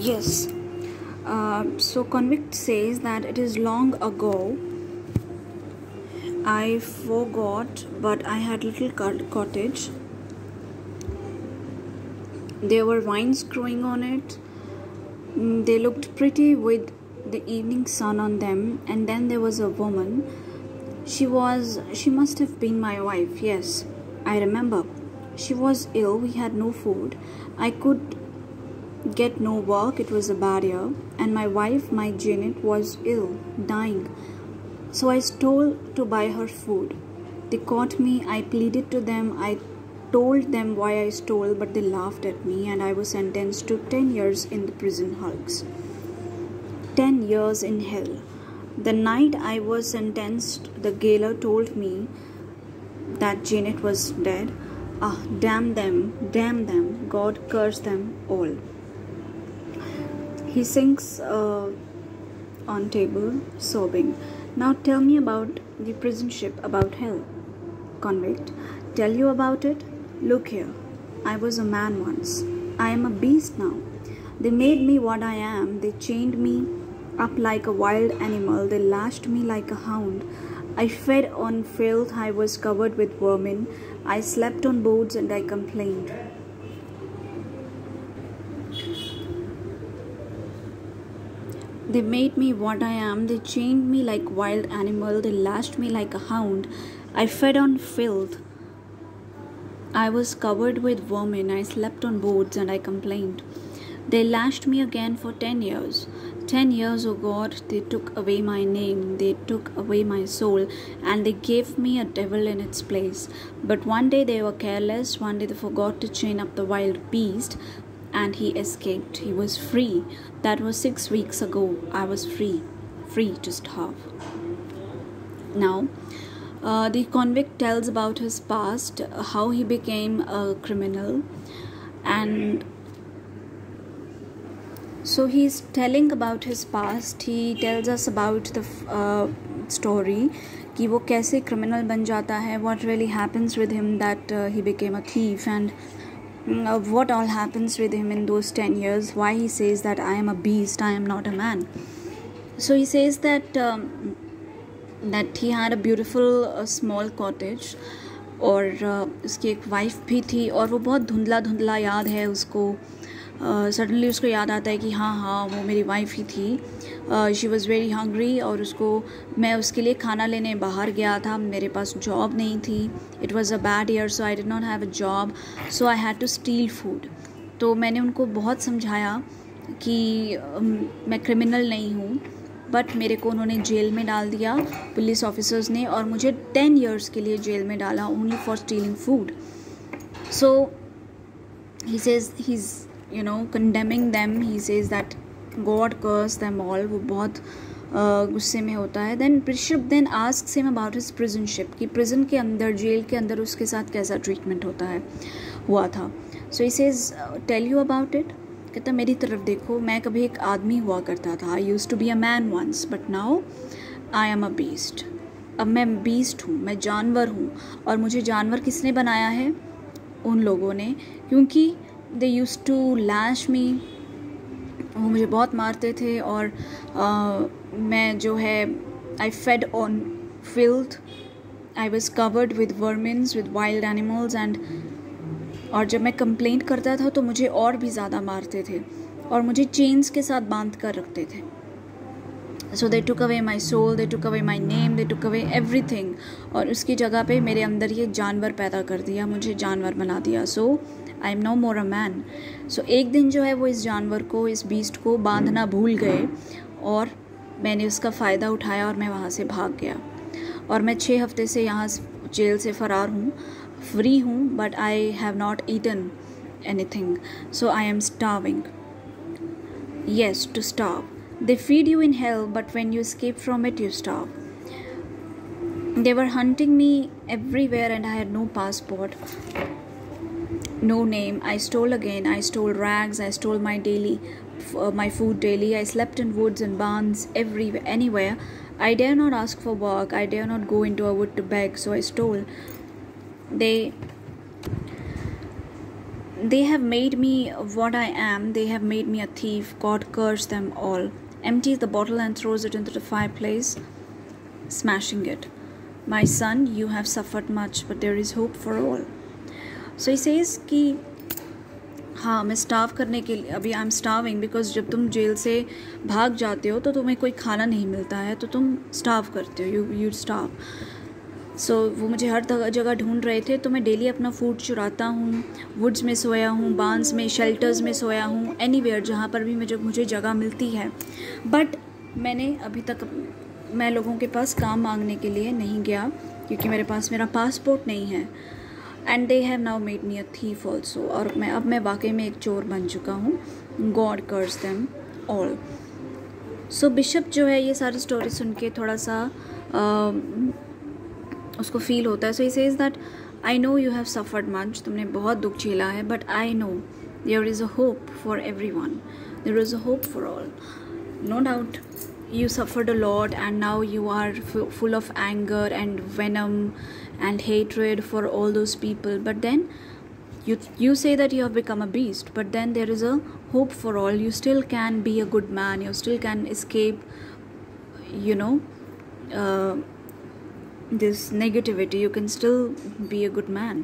Yes. So convict says that it is long ago. I forgot, but I had little cottage. There were vines growing on it. They looked pretty with the evening sun on them. And then there was a woman. She must have been my wife. Yes, I remember. She was ill. We had no food. I could get no work. It was a bad year. And my wife, my Janet, was ill, dying. So I stole to buy her food. They caught me. I pleaded to them. I told them why I stole, but they laughed at me, and I was sentenced to 10 years in the prison hulks. 10 years in hell. The night I was sentenced, the gaoler told me that Janet was dead. Ah, damn them, God curse them all. He sinks on table, sobbing. Now tell me about the prison ship, about hell. Convict, tell you about it? Look here, I was a man once. I am a beast now. They made me what I am. They chained me up like a wild animal. They lashed me like a hound. I fed on filth. I was covered with vermin. I slept on boards and I complained. They made me what I am. They chained me like wild animal. They lashed me like a hound. I fed on filth. I was covered with vermin. I slept on boards and I complained. They lashed me again for 10 years. 10 years, oh God, they took away my name. They took away my soul. And they gave me a devil in its place. But one day they were careless. One day they forgot to chain up the wild beast. And he escaped. He was free. That was 6 weeks ago. I was free. Free to starve. Now, the convict tells about his past, how he became a criminal, and so he's telling about his past. He tells us about the story कि वो कैसे criminal बन जाता है, what really happens with him that he became a thief, and what all happens with him in those 10 years, why he says that I am a beast, I am not a man. So he says that he had a beautiful small cottage, और उसकी एक wife भी थी, और वो बहुत धुंधला याद है उसको. सडनली उसको याद आता है कि हाँ वो मेरी वाइफ ही थी. शी वॉज़ वेरी हंग्री, और मैं उसके लिए खाना लेने बाहर गया था. मेरे पास जॉब नहीं थी. It was a bad year, so I did not have a job, so I had to steal food. तो मैंने उनको बहुत समझाया कि मैं क्रिमिनल नहीं हूँ, बट मेरे को उन्होंने जेल में डाल दिया, पुलिस ऑफिसर्स ने, और मुझे 10 years के लिए जेल में डाला only for stealing food. So he says he's condemning them. He says that God curse them all. वो बहुत गुस्से में होता है. Then Bishop then asks him about his prison ship, कि prison के अंदर, जेल के अंदर उसके साथ कैसा ट्रीटमेंट हुआ था. So he says, tell you about it. कहता मेरी तरफ देखो, मैं कभी एक आदमी हुआ करता था. I used to be a man once, but now I am a beast. अब मैं beast हूँ, मैं जानवर हूँ. और मुझे जानवर किसने बनाया है? उन लोगों ने, क्योंकि they used to lash me. वो मुझे बहुत मारते थे, और मैं जो है I fed on filth. I was covered with vermins, with wild animals, and और जब मैं कंप्लेंट करता था तो मुझे और भी ज़्यादा मारते थे, और मुझे चेन्स के साथ बांध कर रखते थे. So they took away my soul, they took away my name, they took away everything. और उसकी जगह पे मेरे अंदर ये जानवर पैदा कर दिया, मुझे जानवर बना दिया. So I am no more a man. So एक दिन जो है वो इस जानवर को, इस बीस्ट को बांधना भूल गए, और मैंने उसका फ़ायदा उठाया और मैं वहाँ से भाग गया. और मैं 6 हफ्ते से यहाँ जेल से फ़रार हूँ, फ्री हूँ, but I have not eaten anything, so I am starving. Yes, to starve. They feed you in hell, but when you escape from it, you starve. They were hunting me everywhere, and I had no passport, no name. I stole again. I stole rags. I stole my food daily. I slept in woods and barns, everywhere, anywhere. I dare not ask for work. I dare not go into a wood to beg, so I stole. They have made me what I am. They have made me a thief. God curse them all. Empties the bottle and throws it into the fireplace, smashing it. My son, you have suffered much, but there is hope for all. So he says कि हाँ, मैं starve करने के लिए अभी आई am starving because जब तुम jail से भाग जाते हो तो तुम्हें कोई खाना नहीं मिलता है, तो तुम स्टार्व करते हो, यू स्टार्व. सो वो मुझे हर जगह ढूंढ रहे थे, तो मैं डेली अपना फूड चुराता हूँ. वुड्स में सोया हूँ, बांस में, शेल्टर्स में सोया हूँ, एनीवेयर जहाँ पर भी मुझे जगह मिलती है. बट मैंने अभी तक मैं लोगों के पास काम मांगने के लिए नहीं गया क्योंकि मेरे पास मेरा पासपोर्ट नहीं है. And they have now made me a thief also. और मैं वाकई में एक चोर बन चुका हूँ. गॉड कर्स देम ऑल. सो बिशप जो है ये सारी स्टोरी सुन के थोड़ा सा उसको फील होता है. So he says that I know you have suffered much, तुमने बहुत दुख झेला है, but I know there is a hope for everyone. There is a hope for all. No doubt you suffered a lot and now you are full of anger and venom and hatred for all those people, but then you say that you have become a beast, but then there is a hope for all. You still can be a good man, you still can escape, you know, this negativity. You can still be a good man.